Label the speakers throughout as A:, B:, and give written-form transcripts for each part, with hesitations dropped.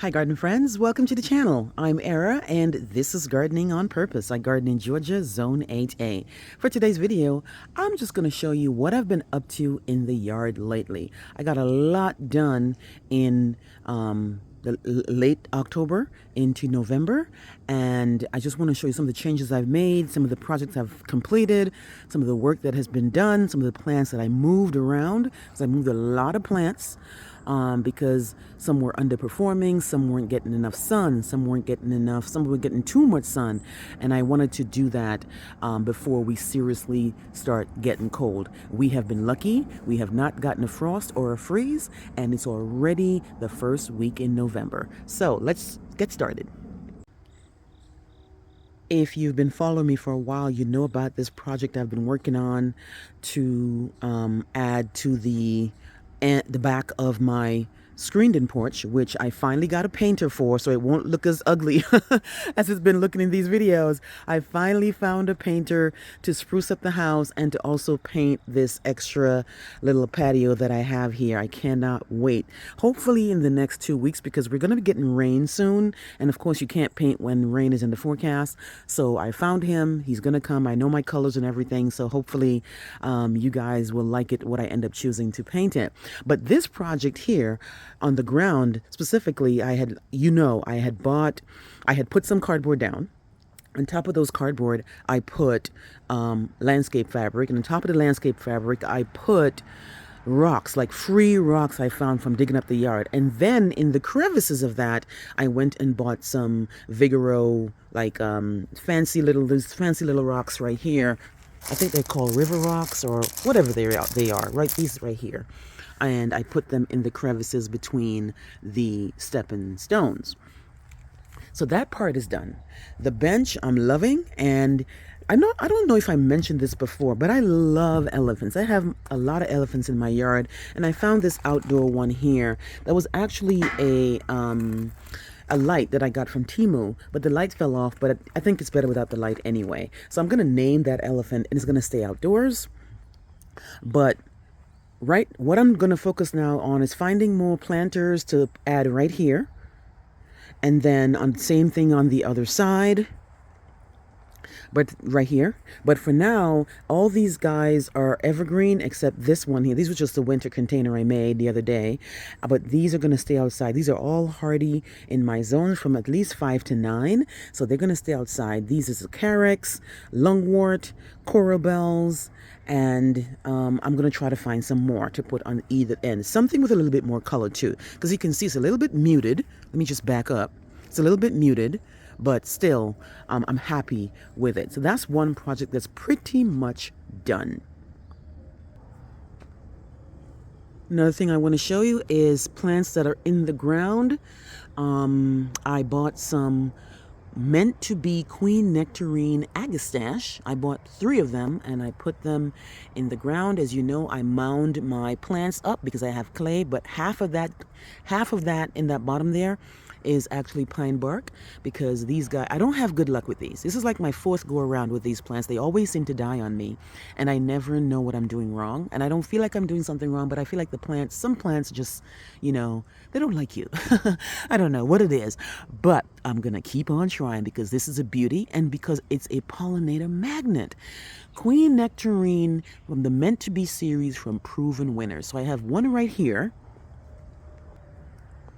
A: Hi garden friends, welcome to the channel. I'm Era and this is Gardening on Purpose. I garden in Georgia, Zone 8A. For today's video, I'm just going to show you what I've been up to in the yard lately. I got a lot done in the late October into November, and I just want to show you some of the changes I've made, some of the projects I've completed, some of the work that has been done, some of the plants that I moved around, because I moved a lot of plants. Because some were underperforming, some weren't getting enough sun, some were getting too much sun, and I wanted to do that before we seriously start getting cold. We have been lucky, we have not gotten a frost or a freeze, and it's already the first week in November. So let's get started. If you've been following me for a while, you know about this project I've been working on to add to the back of my screened-in porch, which I finally got a painter for so it won't look as ugly as it's been looking in these videos. I finally found a painter to spruce up the house and to also paint this extra little patio that I have here. I cannot wait. Hopefully in the next 2 weeks, because we're going to be getting rain soon, and of course you can't paint when rain is in the forecast. So I found him. He's going to come. I know my colors and everything, so hopefully you guys will like it, what I end up choosing to paint it. But this project here on the ground specifically, I had put some cardboard down. On top of those cardboard, I put landscape fabric, and on top of the landscape fabric, I put rocks, like free rocks I found from digging up the yard. And then in the crevices of that, I went and bought some Vigoro, like fancy little rocks right here. I think they're called river rocks or whatever they are, right? These right here. And I put them in the crevices between the stepping stones. So that part is done. The bench I'm loving, and I don't know if I mentioned this before, but I love elephants. I have a lot of elephants in my yard, and I found this outdoor one here that was actually a light that I got from Temu, but the light fell off, but I think it's better without the light anyway. So I'm going to name that elephant, and it's going to stay outdoors. But what I'm going to focus now on is finding more planters to add right here. And then on the same thing on the other side. But right here. But for now, all these guys are evergreen except this one here. These were just a winter container I made the other day. But these are going to stay outside. These are all hardy in my zone from at least 5 to 9. So they're going to stay outside. These is carex, lungwort, coral bells, and I'm going to try to find some more to put on either end. Something with a little bit more color too. Because you can see it's a little bit muted. Let me just back up. It's a little bit muted, but still I'm happy with it. So that's one project that's pretty much done. Another thing I want to show you is plants that are in the ground. I bought some meant to be Queen Nectarine Agastache. I bought 3 of them and I put them in the ground. As you know, I mound my plants up because I have clay, but half of that in that bottom there is actually pine bark, because these guys, I don't have good luck with these. This is like my 4th go around with these plants. They always seem to die on me, and I never know what I'm doing wrong. And I don't feel like I'm doing something wrong, but I feel like some plants just, they don't like you. I don't know what it is, but I'm gonna keep on trying because this is a beauty, and because it's a pollinator magnet. Queen Nectarine from the Meant to Be series from Proven Winners. So I have one right here,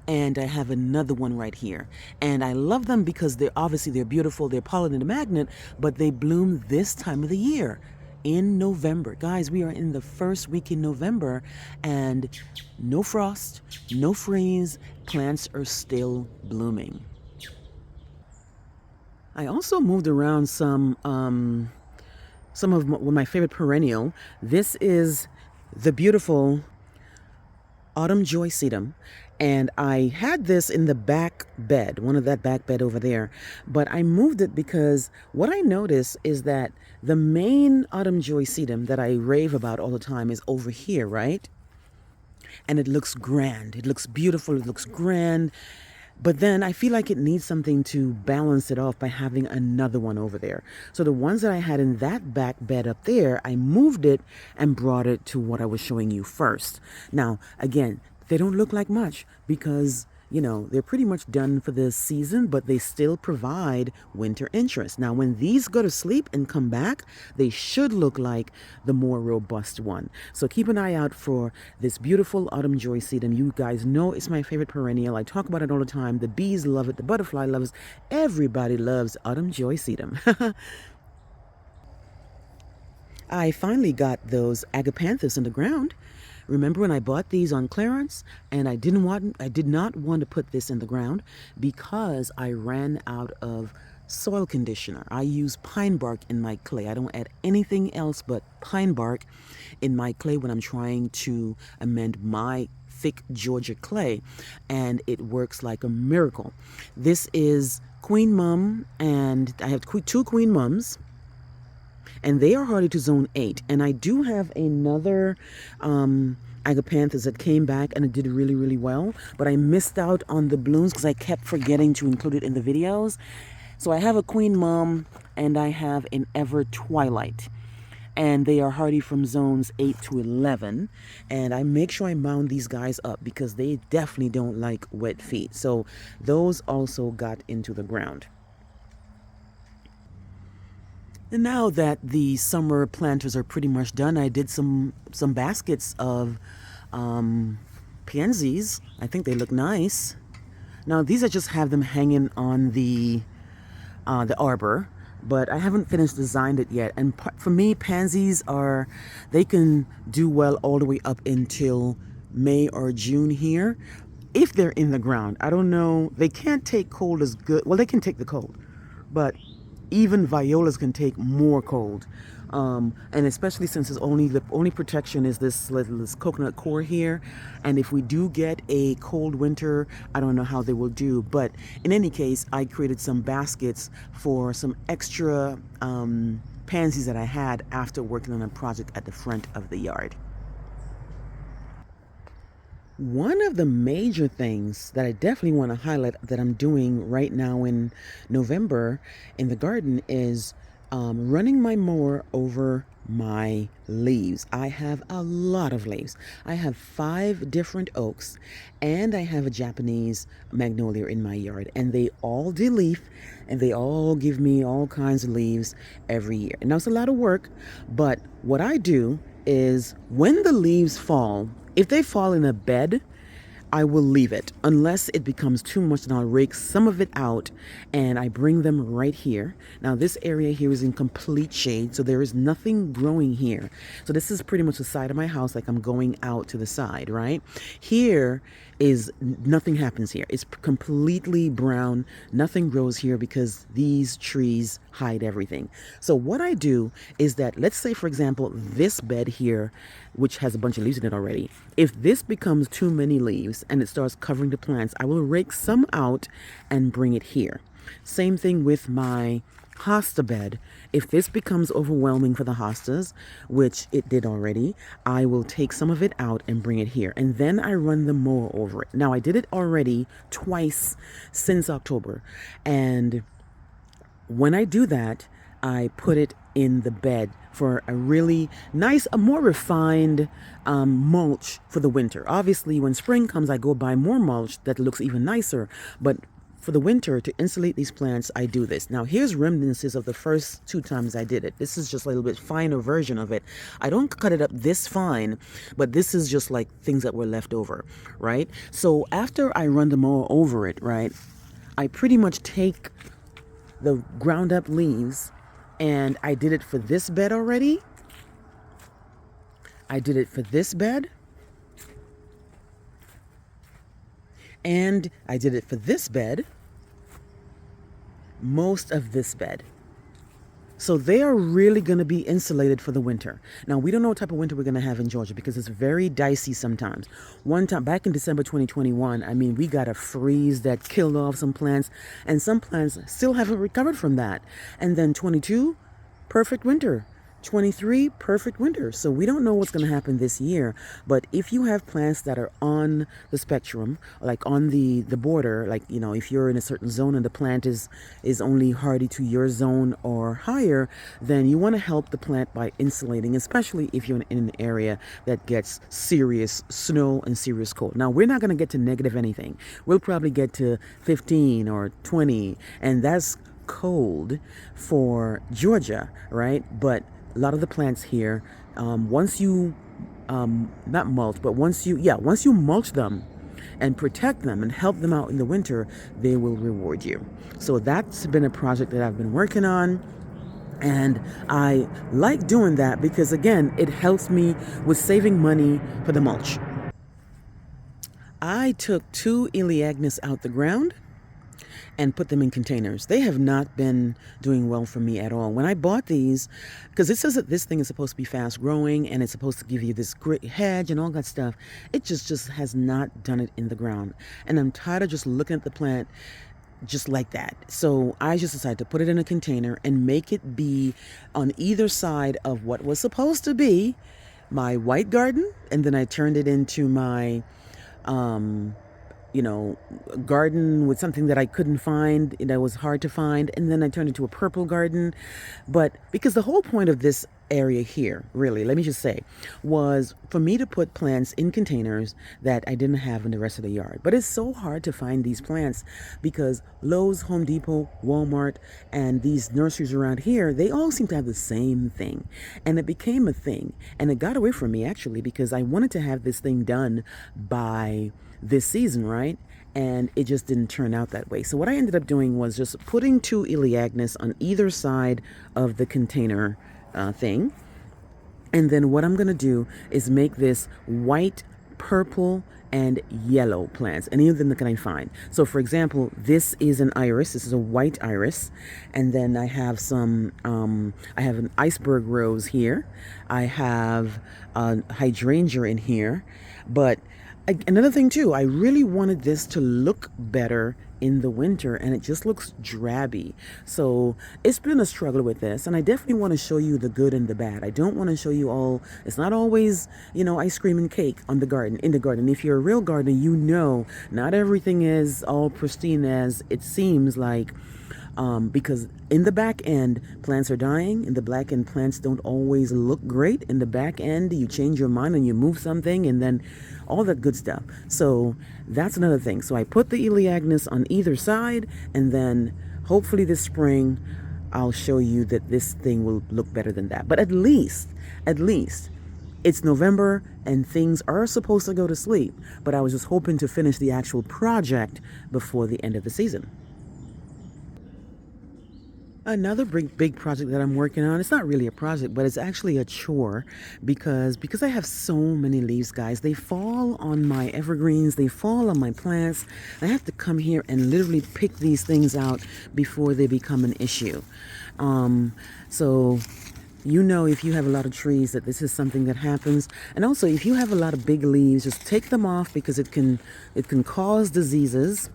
A: and I have another one right here. And I love them because they're beautiful, they're pollinator magnet, but they bloom this time of the year in November. Guys, we are in the first week in November, and no frost, no freeze, plants are still blooming. I also moved around some of my favorite perennial. This is the beautiful Autumn Joy Sedum, and I had this in the back bed, one of that back bed over there, but I moved it because what I noticed is that the main Autumn Joy Sedum that I rave about all the time is over here, right? And it looks grand, it looks beautiful, it looks grand, but then I feel like it needs something to balance it off by having another one over there. So the ones that I had in that back bed up there, I moved it and brought it to what I was showing you first. Now, again, they don't look like much because they're pretty much done for this season, but they still provide winter interest. Now, when these go to sleep and come back, they should look like the more robust one. So keep an eye out for this beautiful autumn joy sedum. You guys know it's my favorite perennial. I talk about it all the time. The bees love it. The butterfly loves it. Everybody loves autumn joy sedum. I finally got those Agapanthus in the ground. Remember when I bought these on clearance, and I did not want to put this in the ground because I ran out of soil conditioner. I use pine bark in my clay. I don't add anything else but pine bark in my clay when I'm trying to amend my thick Georgia clay, and it works like a miracle. This is Queen Mum, and I have two Queen Mums, and they are hardy to zone 8. And I do have another Agapanthus that came back and it did really, really well, but I missed out on the blooms because I kept forgetting to include it in the videos. So I have a Queen Mum and I have an Ever Twilight, and they are hardy from zones 8 to 11. And I make sure I mound these guys up because they definitely don't like wet feet. So those also got into the ground. And now that the summer planters are pretty much done, I did some baskets of Pansies. I think they look nice. Now these I just have them hanging on the arbor, but I haven't finished designed it yet. And for me, Pansies they can do well all the way up until May or June here, if they're in the ground. I don't know. They can't take cold as good. Well, they can take the cold, but even violas can take more cold, and especially since the only protection is this coconut core here. And if we do get a cold winter, I don't know how they will do. But in any case, I created some baskets for some extra Pansies that I had after working on a project at the front of the yard. One of the major things that I definitely want to highlight that I'm doing right now in November in the garden is running my mower over my leaves. I have a lot of leaves. I have 5 different oaks, and I have a Japanese magnolia in my yard, and they all deleaf, and they all give me all kinds of leaves every year. And now it's a lot of work, but what I do is when the leaves fall, if they fall in a bed, I will leave it unless it becomes too much, and I'll rake some of it out and I bring them right here. Now this area here is in complete shade, so there is nothing growing here. So this is pretty much the side of my house, like I'm going out to the side, right? Here is nothing happens here. It's completely brown. Nothing grows here because these trees hide everything. So what I do is that, let's say for example, this bed here, which has a bunch of leaves in it already, if this becomes too many leaves and it starts covering the plants, I will rake some out and bring it here. Same thing with my hosta bed. If this becomes overwhelming for the hostas, which it did already, I will take some of it out and bring it here, and then I run the mower over it. Now I did it already twice since October, and when I do that, I put it in the bed for a really nice, a more refined mulch for the winter. Obviously, when spring comes, I go buy more mulch that looks even nicer, but for the winter, to insulate these plants, I do this. Now, here's remnants of the first 2 times I did it. This is just a little bit finer version of it. I don't cut it up this fine, but this is just like things that were left over, right? So after I run the mower over it, right, I pretty much take the ground up leaves, and I did it for this bed already. I did it for this bed. And I did it for this bed, most of this bed. So they are really going to be insulated for the winter. Now, we don't know what type of winter we're going to have in Georgia because it's very dicey sometimes. One time, back in December 2021, I mean, we got a freeze that killed off some plants, and some plants still haven't recovered from that. And then 22, perfect winter. 23 perfect winters. So we don't know what's going to happen this year. But if you have plants that are on the spectrum, like on the border, like, you know, if you're in a certain zone and the plant is only hardy to your zone or higher, then you want to help the plant by insulating, especially if you're in an area that gets serious snow and serious cold. Now, we're not going to get to negative anything. We'll probably get to 15 or 20, and that's cold for Georgia, right? But a lot of the plants here, once you not mulch, but once you mulch them and protect them and help them out in the winter, they will reward you. So that's been a project that I've been working on. And I like doing that because, again, it helps me with saving money for the mulch. I took 2 Elaeagnus out the ground and put them in containers. They have not been doing well for me at all. When I bought these, because it says that this thing is supposed to be fast growing and it's supposed to give you this great hedge and all that stuff, it just has not done it in the ground. And I'm tired of just looking at the plant just like that. So I just decided to put it in a container and make it be on either side of what was supposed to be my white garden, and then I turned it into my garden with something that I couldn't find, was hard to find. And then I turned it into a purple garden. But because the whole point of this area here, really, let me just say, was for me to put plants in containers that I didn't have in the rest of the yard. But it's so hard to find these plants because Lowe's, Home Depot, Walmart, and these nurseries around here, they all seem to have the same thing. And it became a thing. And it got away from me, actually, because I wanted to have this thing done by this season, right? And it just didn't turn out that way. So what I ended up doing was just putting 2 Elaeagnus on either side of the container thing. And then what I'm going to do is make this white, purple, and yellow plants, any of them that I find. So for example, this is an iris. This is a white iris. And then I have I have an iceberg rose here. I have a hydrangea in here. But another thing too, I really wanted this to look better in the winter, and it just looks drabby. So it's been a struggle with this, and I definitely want to show you the good and the bad. I don't want to show you all, it's not always, ice cream and cake in the garden. If you're a real gardener, not everything is all pristine as it seems like. Because in the back end, plants are dying. In the back end, plants don't always look great. In the back end, you change your mind and you move something, and then all that good stuff. So that's another thing. So I put the Elaeagnus on either side, and then hopefully this spring, I'll show you that this thing will look better than that. But at least, it's November and things are supposed to go to sleep. But I was just hoping to finish the actual project before the end of the season. Another big project that I'm working on, it's not really a project, but it's actually a chore because I have so many leaves, guys. They fall on my evergreens, they fall on my plants. I have to come here and literally pick these things out before they become an issue. So if you have a lot of trees that this is something that happens. And also, if you have a lot of big leaves, just take them off because it can cause diseases.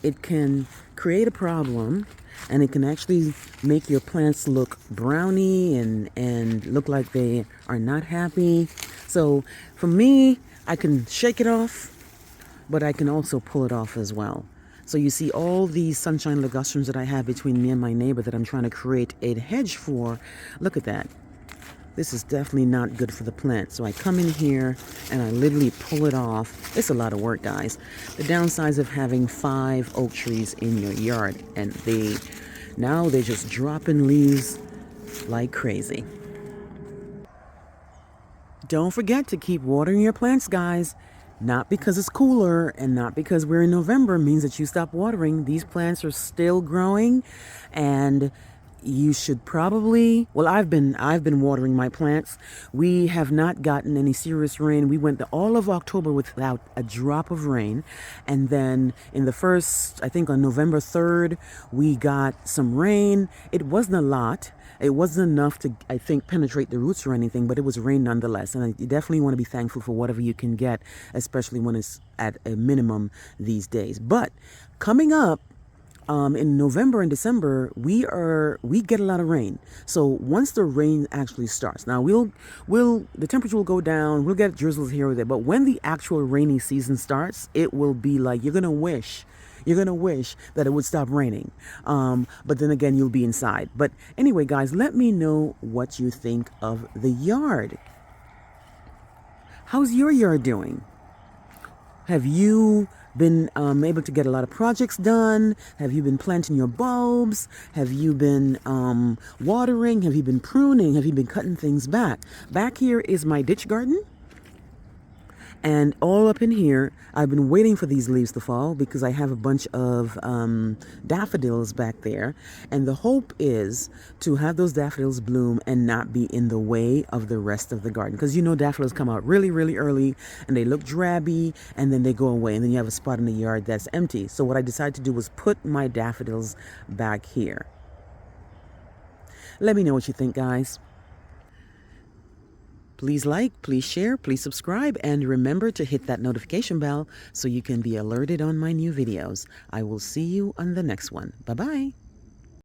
A: It can create a problem. And it can actually make your plants look browny and look like they are not happy. So for me, I can shake it off, but I can also pull it off as well. So you see all these sunshine ligustrums that I have between me and my neighbor that I'm trying to create a hedge for. Look at that. This is definitely not good for the plant. So I come in here and I literally pull it off. It's a lot of work, guys. The downsides of having 5 oak trees in your yard, and they're just dropping leaves like crazy. Don't forget to keep watering your plants, guys. Not because it's cooler and not because we're in November means that you stop watering. These plants are still growing, and you should probably, I've been watering my plants. We have not gotten any serious rain. We went all of October without a drop of rain. And then in the first, I think on November 3rd, we got some rain. It wasn't a lot. It wasn't enough to, I think, penetrate the roots or anything, but it was rain nonetheless. And you definitely want to be thankful for whatever you can get, especially when it's at a minimum these days. But coming up in November and December, we get a lot of rain. So once the rain actually starts, now the temperature will go down. We'll get drizzles here or there, but when the actual rainy season starts, it will be like you're gonna wish that it would stop raining. But then again, you'll be inside. But anyway, guys, let me know what you think of the yard. How's your yard doing? Have you been able to get a lot of projects done? Have you been planting your bulbs? Have you been watering? Have you been pruning? Have you been cutting things back? Back here is my ditch garden. And all up in here, I've been waiting for these leaves to fall because I have a bunch of daffodils back there. And the hope is to have those daffodils bloom and not be in the way of the rest of the garden. Because you know daffodils come out really, really early and they look drabby and then they go away. And then you have a spot in the yard that's empty. So what I decided to do was put my daffodils back here. Let me know what you think, guys. Please like, please share, please subscribe, and remember to hit that notification bell so you can be alerted on my new videos. I will see you on the next one. Bye-bye.